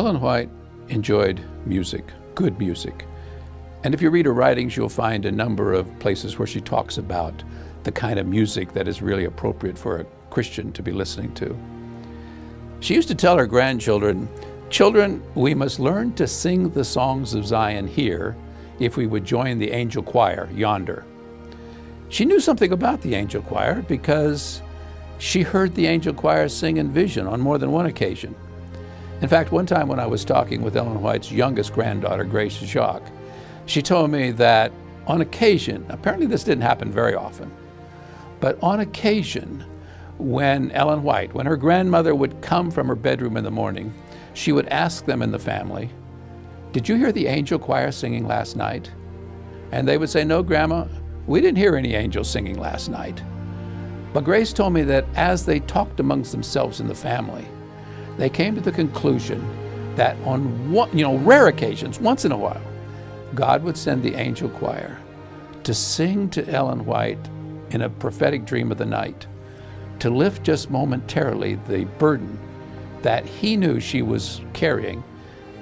Ellen White enjoyed music, good music. And if you read her writings, you'll find a number of places where she talks about the kind of music that is really appropriate for a Christian to be listening to. She used to tell her grandchildren, "Children, we must learn to sing the songs of Zion here if we would join the angel choir yonder." She knew something about the angel choir because she heard the angel choir sing in vision on more than one occasion. In fact, one time when I was talking with Ellen White's youngest granddaughter, Grace Jacques, she told me that on occasion, apparently this didn't happen very often, but on occasion, when Ellen White, when her grandmother would come from her bedroom in the morning, she would ask them in the family, "Did you hear the angel choir singing last night?" And they would say, "No, Grandma, we didn't hear any angels singing last night." But Grace told me that as they talked amongst themselves in the family, they came to the conclusion that on rare occasions, once in a while, God would send the angel choir to sing to Ellen White in a prophetic dream of the night, to lift just momentarily the burden that he knew she was carrying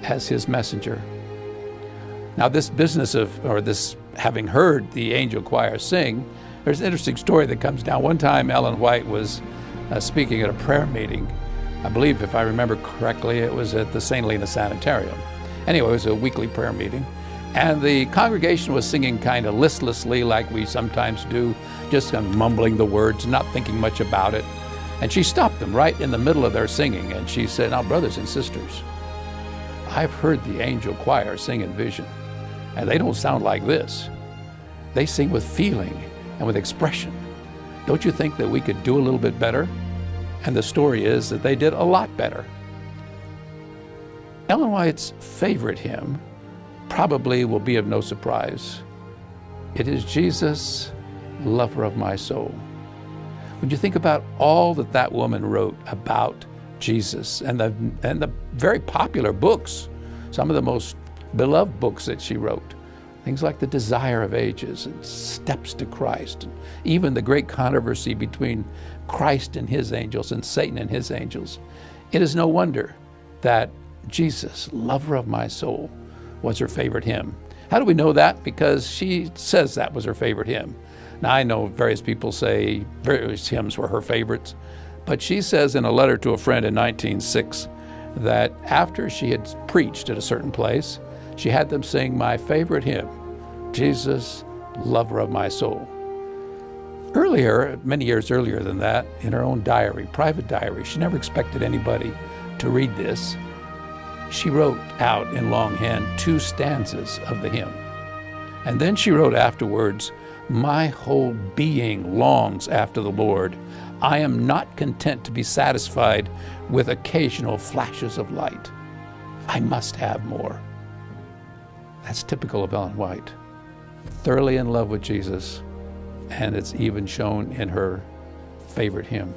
as his messenger. Now this business this having heard the angel choir sing, there's an interesting story that comes down. One time Ellen White was speaking at a prayer meeting. I believe, if I remember correctly, it was at the St. Helena Sanitarium. Anyway, it was a weekly prayer meeting. And the congregation was singing kind of listlessly, like we sometimes do, just kind of mumbling the words, not thinking much about it. And she stopped them right in the middle of their singing, and she said, "Now, brothers and sisters, I've heard the angel choir sing in vision, and they don't sound like this. They sing with feeling and with expression. Don't you think that we could do a little bit better?" And the story is that they did a lot better. Ellen White's favorite hymn probably will be of no surprise. It is "Jesus, Lover of My Soul." When you think about all that that woman wrote about Jesus and the very popular books, some of the most beloved books that she wrote, things like The Desire of Ages and Steps to Christ, and even the great controversy between Christ and his angels and Satan and his angels, it is no wonder that Jesus, Lover of My Soul, was her favorite hymn. How do we know that? Because she says that was her favorite hymn. Now, I know various people say various hymns were her favorites, but she says in a letter to a friend in 1906 that after she had preached at a certain place, she had them sing my favorite hymn, "Jesus, Lover of My Soul." Earlier, many years earlier than that, in her own diary, private diary, she never expected anybody to read this. She wrote out in longhand 2 stanzas of the hymn. And then she wrote afterwards, "My whole being longs after the Lord. I am not content to be satisfied with occasional flashes of light. I must have more." That's typical of Ellen White. Thoroughly in love with Jesus, and it's even shown in her favorite hymn.